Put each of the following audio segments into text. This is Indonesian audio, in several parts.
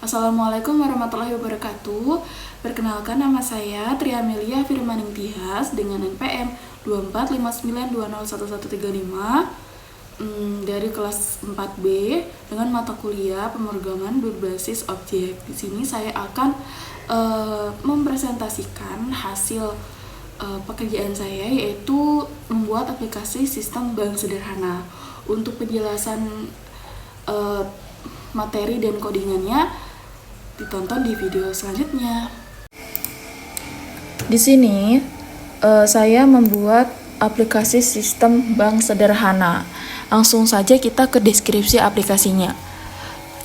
Assalamualaikum warahmatullahi wabarakatuh. Perkenalkan, nama saya Tri Amelia Firmaning Tias dengan NPM 2459201135 dari kelas 4B dengan mata kuliah pemrograman berbasis objek. Di sini saya akan mempresentasikan hasil pekerjaan saya, yaitu membuat aplikasi sistem bank sederhana. Untuk penjelasan materi dan codingannya ditonton di video selanjutnya. Di sini saya membuat aplikasi sistem bank sederhana. Langsung saja kita ke deskripsi aplikasinya.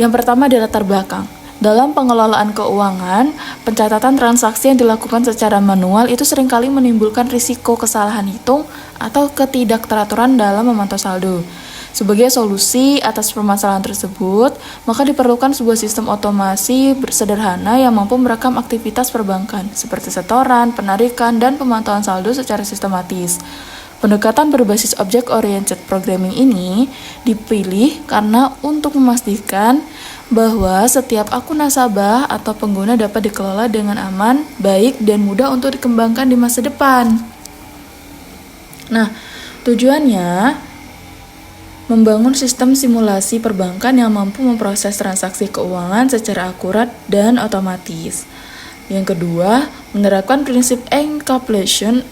Yang pertama adalah latar belakang. Dalam pengelolaan keuangan, pencatatan transaksi yang dilakukan secara manual itu seringkali menimbulkan risiko kesalahan hitung atau ketidakteraturan dalam memantau saldo. Sebagai solusi atas permasalahan tersebut, maka diperlukan sebuah sistem otomasi sederhana yang mampu merekam aktivitas perbankan, seperti setoran, penarikan, dan pemantauan saldo secara sistematis. Pendekatan berbasis object-oriented programming ini dipilih karena untuk memastikan bahwa setiap akun nasabah atau pengguna dapat dikelola dengan aman, baik, dan mudah untuk dikembangkan di masa depan. Nah, tujuannya membangun sistem simulasi perbankan yang mampu memproses transaksi keuangan secara akurat dan otomatis. Yang kedua, menerapkan prinsip encapsulation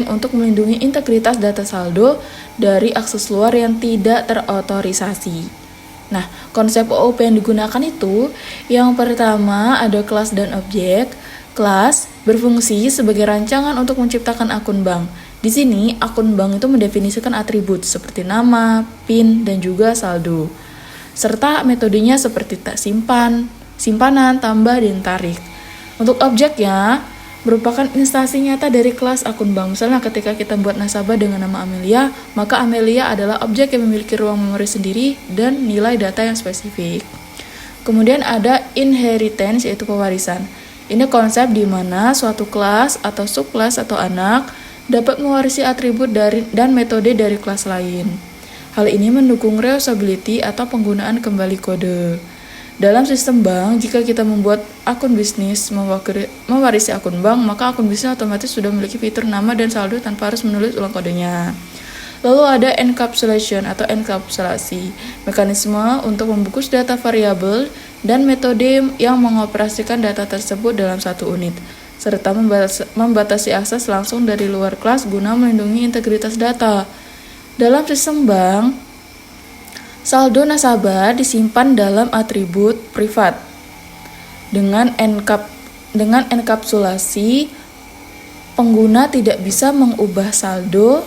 untuk melindungi integritas data saldo dari akses luar yang tidak terotorisasi. Nah, konsep OOP yang digunakan itu, yang pertama ada kelas dan objek. Kelas berfungsi sebagai rancangan untuk menciptakan akun bank. Di sini, akun bank itu mendefinisikan atribut seperti nama, PIN, dan juga saldo. Serta metodenya seperti simpanan, tambah, dan tarik. Untuk objeknya, merupakan instansi nyata dari kelas akun bank. Misalnya ketika kita buat nasabah dengan nama Amelia, maka Amelia adalah objek yang memiliki ruang memori sendiri dan nilai data yang spesifik. Kemudian ada inheritance, yaitu pewarisan. Ini konsep di mana suatu kelas atau subkelas atau anak dapat mewarisi atribut dan metode dari kelas lain. Hal ini mendukung reusability atau penggunaan kembali kode. Dalam sistem bank, jika kita membuat akun bisnis mewarisi akun bank, maka akun bisnis otomatis sudah memiliki fitur nama dan saldo tanpa harus menulis ulang kodenya. Lalu ada encapsulation atau enkapsulasi, mekanisme untuk membungkus data variabel dan metode yang mengoperasikan data tersebut dalam satu unit, serta membatasi akses langsung dari luar kelas guna melindungi integritas data. Dalam sistem bank, saldo nasabah disimpan dalam atribut privat. Dengan enkapsulasi, pengguna tidak bisa mengubah saldo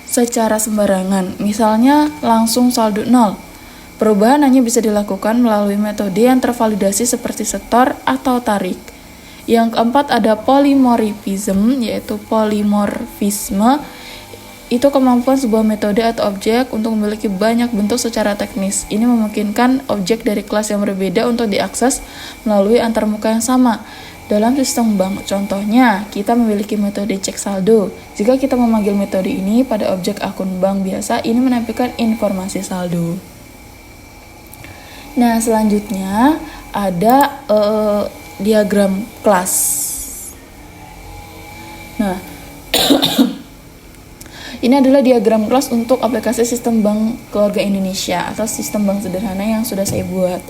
secara sembarangan, misalnya langsung saldo 0. Perubahan hanya bisa dilakukan melalui metode yang tervalidasi seperti setor atau tarik. Yang keempat ada polymorphism, yaitu polimorfisme. Itu kemampuan sebuah metode atau objek untuk memiliki banyak bentuk secara teknis. Ini memungkinkan objek dari kelas yang berbeda untuk diakses melalui antarmuka yang sama. Dalam sistem bank, contohnya, kita memiliki metode cek saldo. Jika kita memanggil metode ini pada objek akun bank biasa, ini menampilkan informasi saldo. Nah, selanjutnya ada diagram kelas. Nah, ini adalah diagram kelas untuk aplikasi sistem bank keluarga Indonesia atau sistem bank sederhana yang sudah saya buat.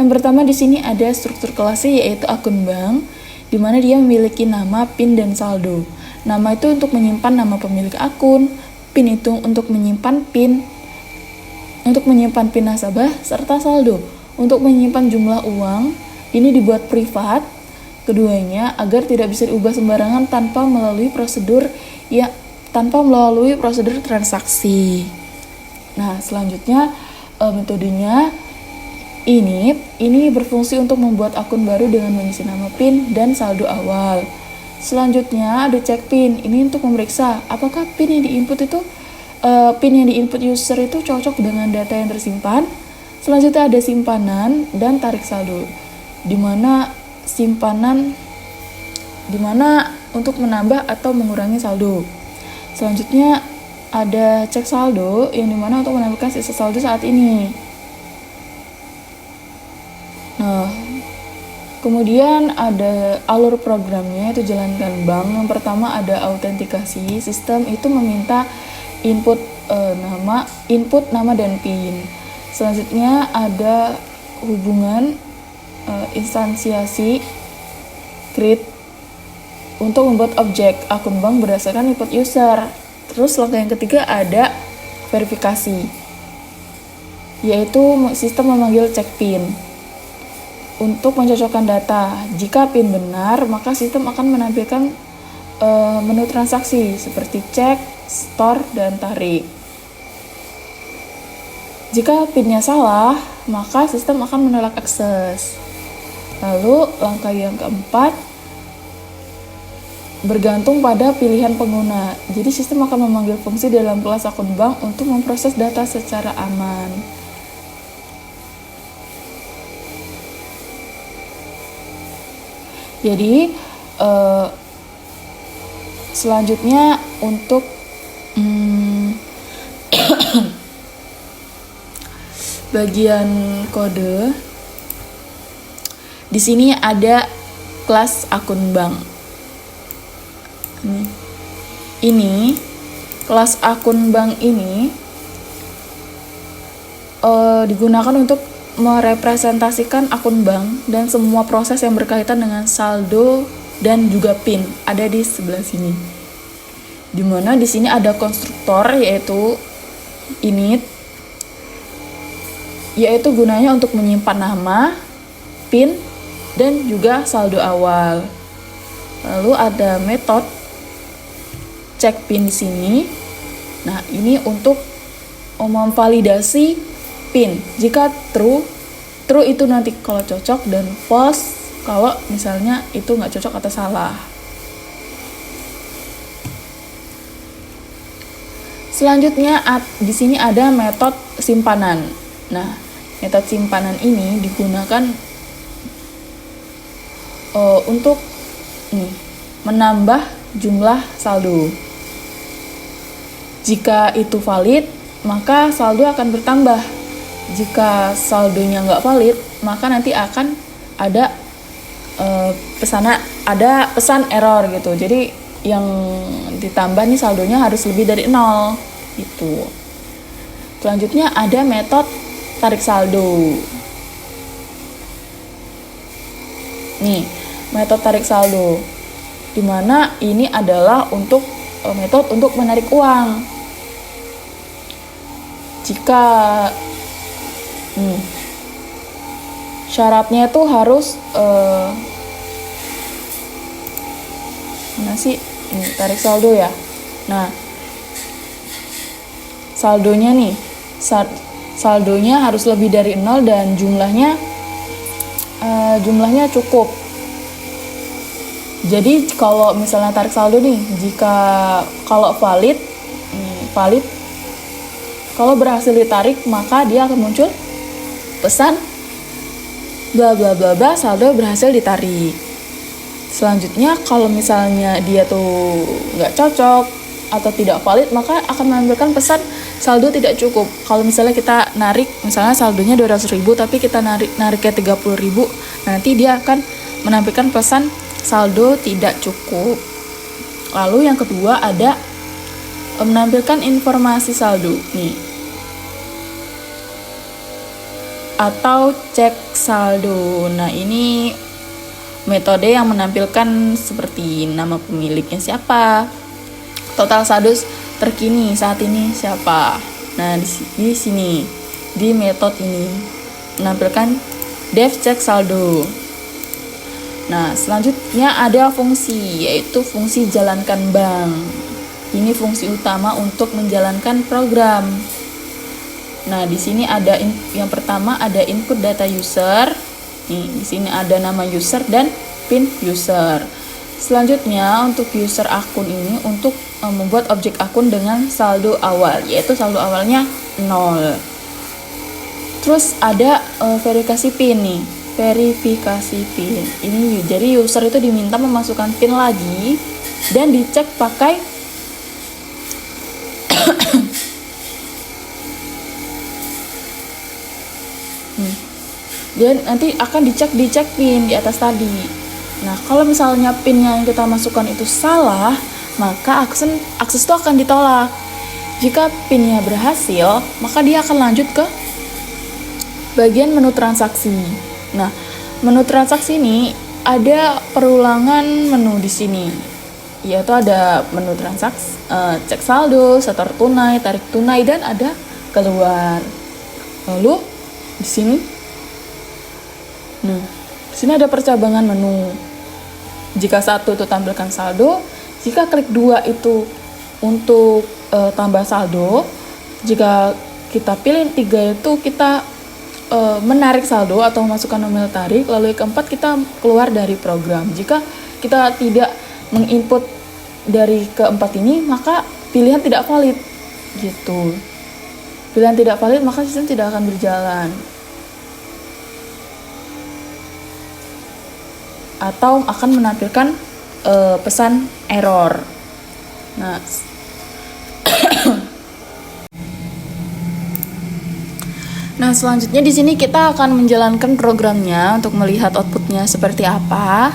Yang pertama di sini ada struktur kelasnya, yaitu akun bank, di mana dia memiliki nama, PIN, dan saldo. Nama itu untuk menyimpan nama pemilik akun, PIN itu untuk menyimpan PIN nasabah, serta saldo untuk menyimpan jumlah uang. Ini dibuat privat, keduanya agar tidak bisa diubah sembarangan tanpa melalui prosedur transaksi. Nah, selanjutnya metodenya ini berfungsi untuk membuat akun baru dengan mengisi nama PIN dan saldo awal. Selanjutnya ada cek PIN. Ini untuk memeriksa apakah PIN yang diinput user itu cocok dengan data yang tersimpan. Selanjutnya ada simpanan dan tarik saldo, di mana untuk menambah atau mengurangi saldo. Selanjutnya ada cek saldo, yang dimana untuk menampilkan sisa saldo saat ini. Nah, kemudian ada alur programnya, itu jalankan bank. Yang pertama ada autentikasi. Sistem itu meminta input nama dan PIN. Selanjutnya ada hubungan instansiasi create untuk membuat objek akun bank berdasarkan input user. Terus langkah yang ketiga ada verifikasi, yaitu sistem memanggil cek PIN untuk mencocokkan data. Jika PIN benar, maka sistem akan menampilkan menu transaksi seperti cek, store, dan tarik. Jika PIN-nya salah, maka sistem akan menolak akses. Lalu langkah yang keempat, bergantung pada pilihan pengguna. Jadi sistem akan memanggil fungsi dalam kelas akun bank untuk memproses data secara aman. Jadi selanjutnya untuk bagian kode, di sini ada kelas akun bank. Ini kelas akun bank ini digunakan untuk merepresentasikan akun bank dan semua proses yang berkaitan dengan saldo dan juga PIN ada di sebelah sini. Dimana di sini ada konstruktor yaitu init, yaitu gunanya untuk menyimpan nama, PIN, dan juga saldo awal. Lalu ada metode cek PIN di sini. Nah, ini untuk memvalidasi PIN. Jika true itu nanti kalau cocok, dan false kalau misalnya itu nggak cocok atau salah. Selanjutnya di sini ada metode simpanan. Nah, metode simpanan ini digunakan untuk menambah jumlah saldo. Jika itu valid, maka saldo akan bertambah. Jika saldonya nggak valid, maka nanti akan ada pesan error gitu. Jadi yang ditambah nih saldonya harus lebih dari 0 gitu. Selanjutnya ada metode tarik saldo. Nih, metode tarik saldo, dimana ini adalah untuk metode untuk menarik uang. Jika syaratnya itu harus tarik saldo ya. Nah, saldonya nih, saldonya harus lebih dari 0 dan jumlahnya cukup. Jadi kalau misalnya tarik saldo nih, kalau valid, kalau berhasil ditarik, maka dia akan muncul pesan bla bla bla bla, saldo berhasil ditarik. Selanjutnya kalau misalnya dia tuh nggak cocok atau tidak valid, maka akan menampilkan pesan saldo tidak cukup. Kalau misalnya kita narik, misalnya saldonya 200.000 tapi kita nariknya 30.000, nanti dia akan menampilkan pesan saldo tidak cukup. Lalu yang kedua ada menampilkan informasi saldo nih, atau cek saldo. Nah, ini metode yang menampilkan seperti nama pemiliknya siapa, total saldo terkini saat ini siapa. Nah, di sini di metode ini menampilkan dev cek saldo. Nah, selanjutnya ada fungsi, yaitu fungsi jalankan bank. Ini fungsi utama untuk menjalankan program. Nah, di sini ada yang pertama ada input data user. Nih, di sini ada nama user dan PIN user. Selanjutnya untuk user akun ini untuk membuat objek akun dengan saldo awal, yaitu saldo awalnya 0. Terus ada verifikasi PIN nih. Verifikasi PIN. Ini jadi user itu diminta memasukkan PIN lagi dan dicek pakai dia nanti akan dicek pin di atas tadi. Nah, kalau misalnya pinnya yang kita masukkan itu salah, maka akses itu akan ditolak. Jika pinnya berhasil, maka dia akan lanjut ke bagian menu transaksi. Nah, menu transaksi ini ada perulangan menu di sini, yaitu ada menu transaksi, cek saldo, setor tunai, tarik tunai, dan ada keluar. Lalu di sini, di sini ada percabangan menu. Jika 1 itu tampilkan saldo, jika klik 2 itu untuk tambah saldo, jika kita pilih 3 itu kita menarik saldo atau memasukkan nominal tarik, lalu yang keempat kita keluar dari program. Jika kita tidak menginput dari keempat ini, maka pilihan tidak valid gitu. Pilihan tidak valid, maka sistem tidak akan berjalan atau akan menampilkan pesan error. Nah, nah, selanjutnya di sini kita akan menjalankan programnya untuk melihat outputnya seperti apa.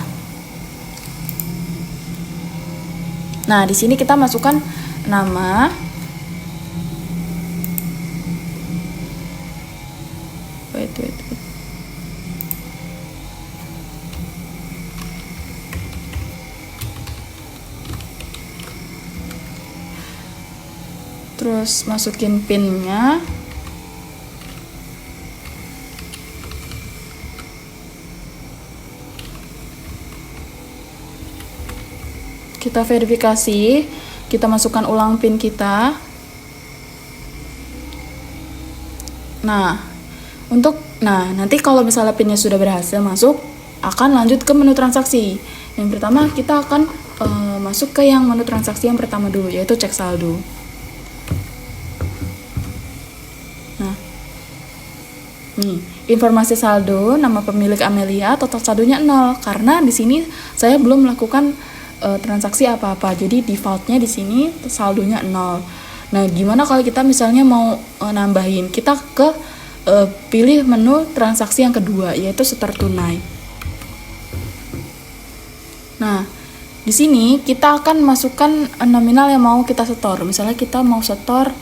Nah, di sini kita masukkan nama, wait. Terus masukin pinnya. Kita verifikasi, kita masukkan ulang PIN kita. Nah, nanti kalau misalnya PIN-nya sudah berhasil masuk, akan lanjut ke menu transaksi. Yang pertama kita akan masuk ke yang menu transaksi yang pertama dulu, yaitu cek saldo. Nah, nih, informasi saldo, nama pemilik Amelia, total saldonya 0 karena di sini saya belum melakukan transaksi apa-apa. Jadi defaultnya di sini saldonya 0. Nah, gimana kalau kita misalnya mau nambahin? Kita ke pilih menu transaksi yang kedua, yaitu setor tunai. Nah, di sini kita akan masukkan nominal yang mau kita setor. Misalnya kita mau setor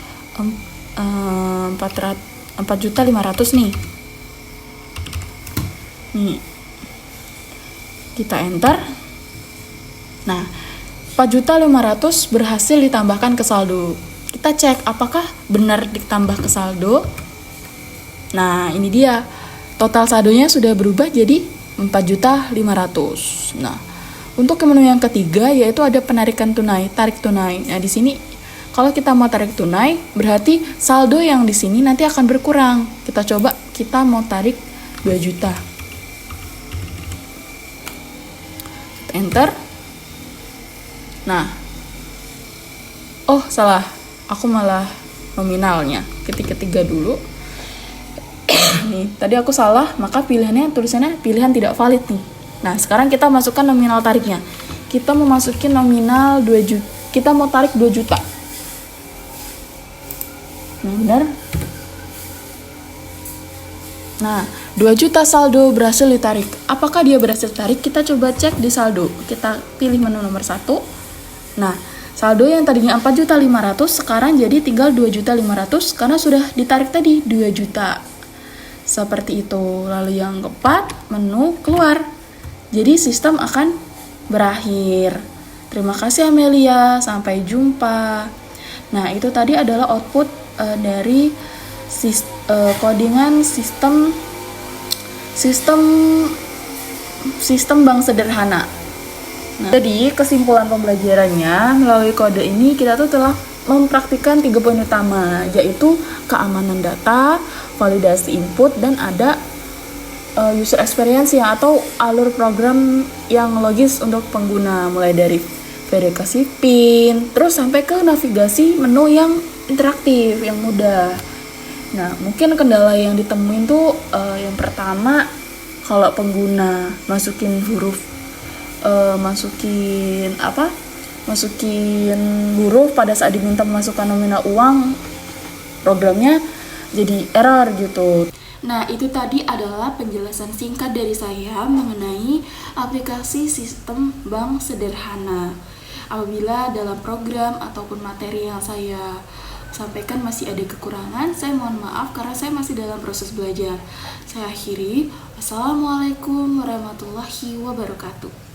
4.500.000 nih. Kita enter. Nah, 4.500.000 berhasil ditambahkan ke saldo. Kita cek apakah benar ditambah ke saldo. Nah, ini dia. Total saldonya sudah berubah jadi 4.500.000. Nah, untuk menu yang ketiga yaitu ada penarikan tunai, tarik tunai. Nah, di sini kalau kita mau tarik tunai, berarti saldo yang di sini nanti akan berkurang. Kita coba, kita mau tarik 2 juta. Enter. Nah, salah, aku malah nominalnya ketik 3 dulu. Nih, tadi aku salah, maka tulisannya pilihan tidak valid nih. Nah, sekarang kita masukkan nominal tariknya. Kita mau masukin nominal 2 juta. Kita mau tarik 2 juta. Nah, benar. Nah, 2 juta saldo berhasil ditarik. Apakah dia berhasil tarik? Kita coba cek di saldo. Kita pilih menu nomor 1. Nah, saldo yang tadinya 4.500.000 sekarang jadi tinggal 2.500.000 karena sudah ditarik tadi 2 juta. Seperti itu. Lalu yang keempat, menu keluar. Jadi sistem akan berakhir. Terima kasih Amelia, sampai jumpa. Nah, itu tadi adalah output dari codingan sistem bank sederhana. Nah, jadi kesimpulan pembelajarannya melalui kode ini kita tuh telah mempraktikkan 3 poin utama, yaitu keamanan data, validasi input, dan ada user experience atau alur program yang logis untuk pengguna, mulai dari verifikasi PIN, terus sampai ke navigasi menu yang interaktif, yang mudah. Nah, mungkin kendala yang ditemuin tuh yang pertama, kalau pengguna masukin huruf pada saat diminta memasukkan nominal uang, programnya jadi error gitu. Nah, itu tadi adalah penjelasan singkat dari saya mengenai aplikasi sistem bank sederhana. Apabila dalam program ataupun materi yang saya sampaikan masih ada kekurangan, saya mohon maaf karena saya masih dalam proses belajar. Saya akhiri. Wassalamualaikum warahmatullahi wabarakatuh.